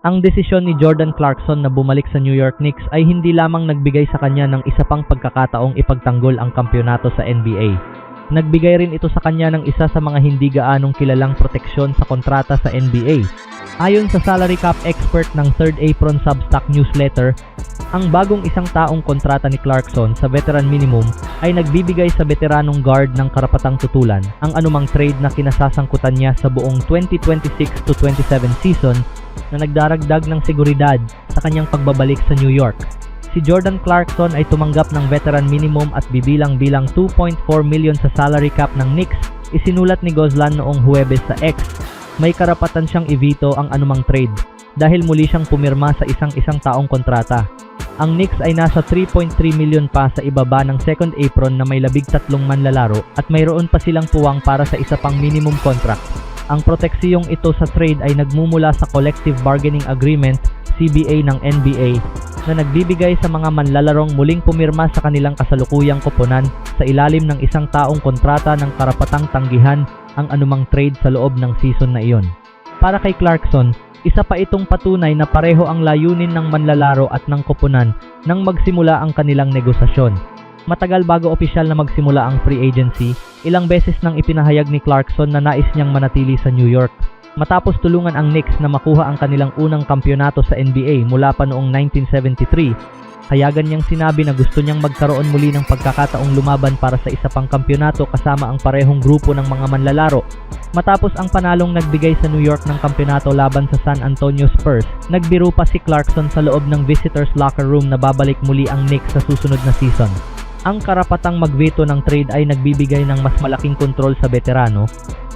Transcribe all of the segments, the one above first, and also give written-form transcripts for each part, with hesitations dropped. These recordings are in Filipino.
Ang desisyon ni Jordan Clarkson na bumalik sa New York Knicks ay hindi lamang nagbigay sa kanya ng isa pang pagkakataong ipagtanggol ang kampyonato sa NBA. Nagbigay rin ito sa kanya ng isa sa mga hindi gaanong kilalang proteksyon sa kontrata sa NBA. Ayon sa salary cap expert ng Third Apron Substack newsletter, ang bagong isang taong kontrata ni Clarkson sa veteran minimum ay nagbibigay sa veteranong guard ng karapatang tutulan ang anumang trade na kinasasangkutan niya sa buong 2026-27 season na nagdaragdag ng seguridad sa kanyang pagbabalik sa New York. Si Jordan Clarkson ay tumanggap ng veteran minimum at bibilang-bilang 2.4 million sa salary cap ng Knicks. Isinulat ni Goslan noong Huwebes sa X, may karapatan siyang i-veto ang anumang trade dahil muli siyang pumirma sa isang taong kontrata. Ang Knicks ay nasa 3.3 million pa sa ibaba ng second apron na may 13 manlalaro at mayroon pa silang puwang para sa isa pang minimum contract. Ang proteksiyong ito sa trade ay nagmumula sa Collective Bargaining Agreement CBA ng NBA na nagbibigay sa mga manlalarong muling pumirma sa kanilang kasalukuyang koponan sa ilalim ng isang taong kontrata ng karapatang tanggihan ang anumang trade sa loob ng season na iyon. Para kay Clarkson, isa pa itong patunay na pareho ang layunin ng manlalaro at ng koponan nang magsimula ang kanilang negosasyon. Matagal bago opisyal na magsimula ang free agency, ilang beses nang ipinahayag ni Clarkson na nais niyang manatili sa New York. Matapos tulungan ang Knicks na makuha ang kanilang unang kampyonato sa NBA mula pa noong 1973, hayagan niyang sinabi na gusto niyang magkaroon muli ng pagkakataong lumaban para sa isa pang kampyonato kasama ang parehong grupo ng mga manlalaro. Matapos ang panalong nagbigay sa New York ng kampyonato laban sa San Antonio Spurs, nagbiro pa si Clarkson sa loob ng visitors locker room na babalik muli ang Knicks sa susunod na season. Ang karapatang magveto ng trade ay nagbibigay ng mas malaking kontrol sa veterano.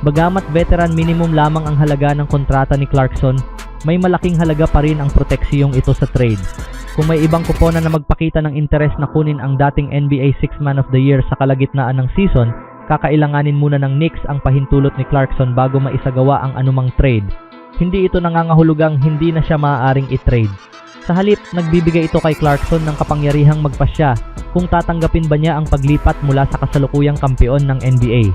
Bagamat veteran minimum lamang ang halaga ng kontrata ni Clarkson, may malaking halaga pa rin ang proteksiyong ito sa trade. Kung may ibang kuponan na magpakita ng interes na kunin ang dating NBA Sixth Man of the Year sa kalagitnaan ng season, kakailanganin muna ng Knicks ang pahintulot ni Clarkson bago maisagawa ang anumang trade. Hindi ito nangangahulugang hindi na siya maaaring i-trade. Sa halip, nagbibigay ito kay Clarkson ng kapangyarihang magpasya kung tatanggapin ba niya ang paglipat mula sa kasalukuyang kampeon ng NBA.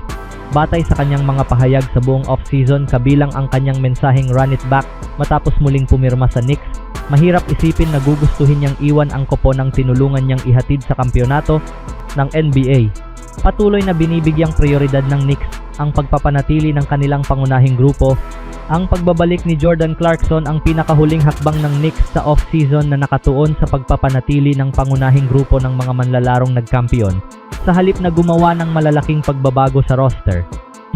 Batay sa kanyang mga pahayag sa buong off-season kabilang ang kanyang mensaheng run it back matapos muling pumirma sa Knicks, mahirap isipin na gugustuhin niyang iwan ang koponang tinulungan niyang ihatid sa kampyonato ng NBA. Patuloy na binibigyang prioridad ng Knicks ang pagpapanatili ng kanilang pangunahing grupo. Ang pagbabalik ni Jordan Clarkson ang pinakahuling hakbang ng Knicks sa off-season na nakatuon sa pagpapanatili ng pangunahing grupo ng mga manlalarong nagkampiyon sa halip na gumawa ng malalaking pagbabago sa roster.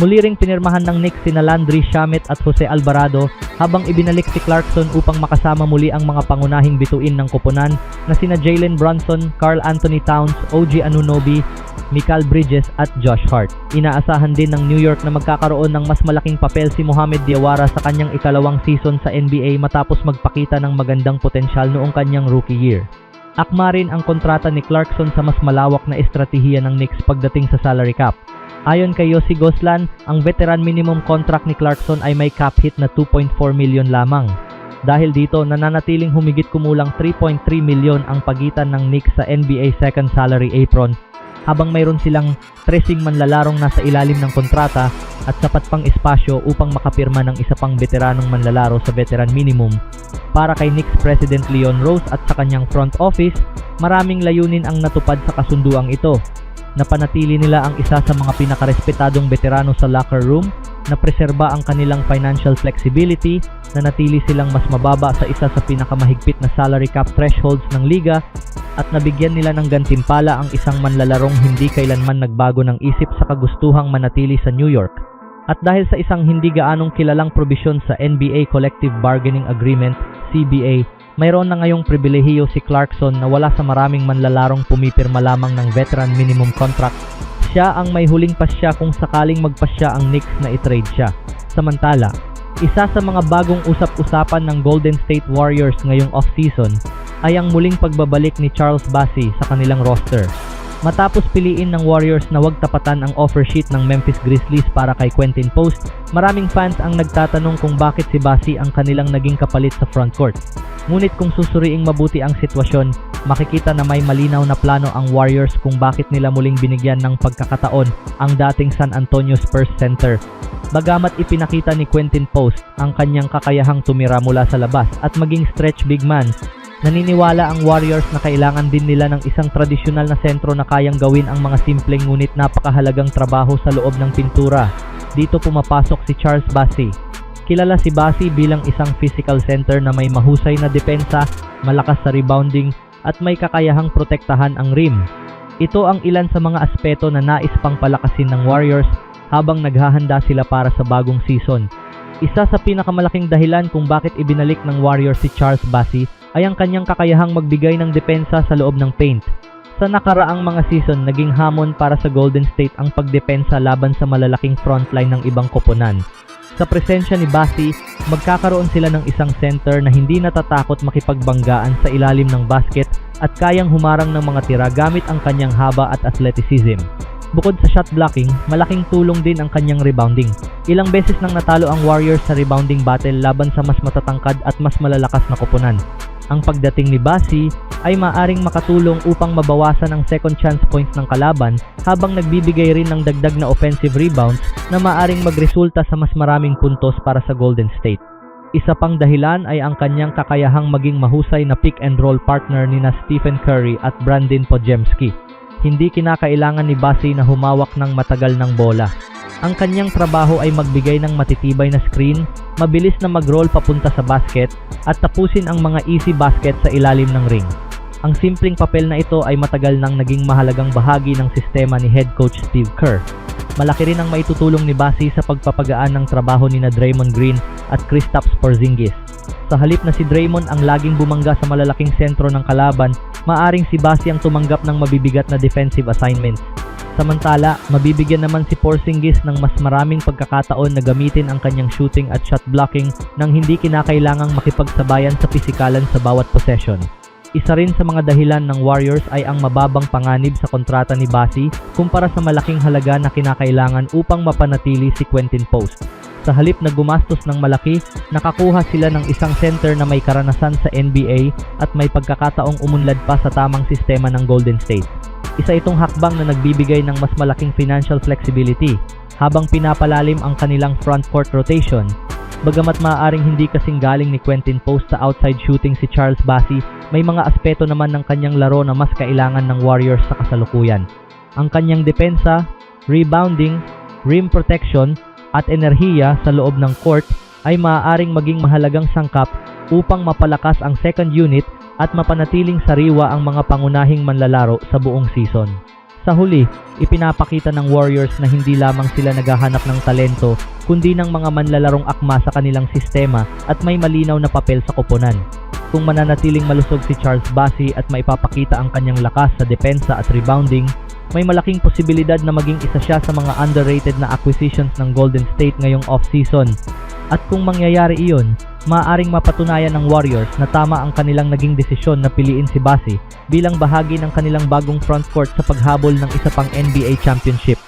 Muli ring pinirmahan ng Knicks sina Landry Shamet at Jose Alvarado habang ibinalik si Clarkson upang makasama muli ang mga pangunahing bituin ng koponan na sina Jalen Brunson, Karl Anthony Towns, OG Anunoby, Mikal Bridges at Josh Hart. Inaasahan din ng New York na magkakaroon ng mas malaking papel si Mohamed Diawara sa kanyang ikalawang season sa NBA matapos magpakita ng magandang potensyal noong kanyang rookie year. Akma rin ang kontrata ni Clarkson sa mas malawak na estratehiya ng Knicks pagdating sa salary cap. Ayon kay Yossi Goslan, ang veteran minimum contract ni Clarkson ay may cap hit na 2.4 million lamang. Dahil dito, nananatiling humigit kumulang 3.3 million ang pagitan ng Knicks sa NBA second salary apron, habang mayroon silang 13 manlalarong nasa ilalim ng kontrata at sapat pang espasyo upang makapirma ng isa pang veteranong manlalaro sa veteran minimum. Para kay Knicks President Leon Rose at sa kanyang front office, maraming layunin ang natupad sa kasunduang ito. Napanatili nila ang isa sa mga pinakarespetadong veterano sa locker room, na preserba ang kanilang financial flexibility, nanatili silang mas mababa sa isa sa pinakamahigpit na salary cap thresholds ng liga, at nabigyan nila ng gantimpala ang isang manlalarong hindi kailanman nagbago ng isip sa kagustuhang manatili sa New York. At dahil sa isang hindi gaanong kilalang probisyon sa NBA Collective Bargaining Agreement, CBA, mayroon na ngayong pribilehiyo si Clarkson na wala sa maraming manlalarong pumipirma lamang ng veteran minimum contract. Siya ang may huling pasya kung sakaling magpasya ang Knicks na i-trade siya. Samantala, isa sa mga bagong usap-usapan ng Golden State Warriors ngayong off-season ay ang muling pagbabalik ni Charles Bassey sa kanilang roster. Matapos piliin ng Warriors na wag tapatan ang offer sheet ng Memphis Grizzlies para kay Quentin Post, maraming fans ang nagtatanong kung bakit si Bassey ang kanilang naging kapalit sa frontcourt. Ngunit kung susuriing mabuti ang sitwasyon, makikita na may malinaw na plano ang Warriors kung bakit nila muling binigyan ng pagkakataon ang dating San Antonio Spurs center. Bagamat ipinakita ni Quentin Post ang kanyang kakayahang tumira mula sa labas at maging stretch big man, naniniwala ang Warriors na kailangan din nila ng isang tradisyonal na sentro na kayang gawin ang mga simpleng ngunit napakahalagang trabaho sa loob ng pintura. Dito pumapasok si Charles Bassey. Kilala si Bassey bilang isang physical center na may mahusay na depensa, malakas sa rebounding, at may kakayahang protektahan ang rim. Ito ang ilan sa mga aspeto na nais pang palakasin ng Warriors habang naghahanda sila para sa bagong season. Isa sa pinakamalaking dahilan kung bakit ibinalik ng Warriors si Charles Bassey ay ang kanyang kakayahang magbigay ng depensa sa loob ng paint. Sa nakaraang mga season, naging hamon para sa Golden State ang pagdepensa laban sa malalaking frontline ng ibang koponan. Sa presensya ni Bassey, magkakaroon sila ng isang center na hindi natatakot makipagbanggaan sa ilalim ng basket at kayang humarang ng mga tira gamit ang kanyang haba at athleticism. Bukod sa shot blocking, malaking tulong din ang kanyang rebounding. Ilang beses nang natalo ang Warriors sa rebounding battle laban sa mas matatangkad at mas malalakas na koponan. Ang pagdating ni Bassey ay maaring makatulong upang mabawasan ang second chance points ng kalaban habang nagbibigay rin ng dagdag na offensive rebounds na maaring magresulta sa mas maraming puntos para sa Golden State. Isa pang dahilan ay ang kanyang kakayahang maging mahusay na pick and roll partner nina Stephen Curry at Brandin Podziemski. Hindi kinakailangan ni Bassey na humawak ng matagal ng bola. Ang kanyang trabaho ay magbigay ng matitibay na screen, mabilis na mag-roll papunta sa basket, at tapusin ang mga easy basket sa ilalim ng ring. Ang simpleng papel na ito ay matagal nang naging mahalagang bahagi ng sistema ni head coach Steve Kerr. Malaki rin ang maitutulong ni Bassey sa pagpapagaan ng trabaho ni Draymond Green at Kristaps Porzingis. Sa halip na si Draymond ang laging bumangga sa malalaking sentro ng kalaban, maaring si Bassey ang tumanggap ng mabibigat na defensive assignments. Samantala, mabibigyan naman si Porzingis ng mas maraming pagkakataon na gamitin ang kanyang shooting at shot blocking nang hindi kinakailangang makipagsabayan sa pisikalan sa bawat possession. Isa rin sa mga dahilan ng Warriors ay ang mababang panganib sa kontrata ni Bassey kumpara sa malaking halaga na kinakailangan upang mapanatili si Quentin Post. Sa halip na gumastos ng malaki, nakakuha sila ng isang center na may karanasan sa NBA at may pagkakataong umunlad pa sa tamang sistema ng Golden State. Isa itong hakbang na nagbibigay ng mas malaking financial flexibility habang pinapalalim ang kanilang frontcourt rotation. Bagamat maaaring hindi kasing galing ni Quentin Post sa outside shooting si Charles Bassey, may mga aspeto naman ng kanyang laro na mas kailangan ng Warriors sa kasalukuyan. Ang kanyang depensa, rebounding, rim protection, at enerhiya sa loob ng court ay maaaring maging mahalagang sangkap upang mapalakas ang second unit at mapanatiling sariwa ang mga pangunahing manlalaro sa buong season. Sa huli, ipinapakita ng Warriors na hindi lamang sila naghahanap ng talento, kundi ng mga manlalarong akma sa kanilang sistema at may malinaw na papel sa koponan. Kung mananatiling malusog si Charles Bassey at maipapakita ang kanyang lakas sa depensa at rebounding, may malaking posibilidad na maging isa siya sa mga underrated na acquisitions ng Golden State ngayong off-season. At kung mangyayari iyon, maaaring mapatunayan ng Warriors na tama ang kanilang naging desisyon na piliin si Bassey bilang bahagi ng kanilang bagong frontcourt sa paghabol ng isa pang NBA championship.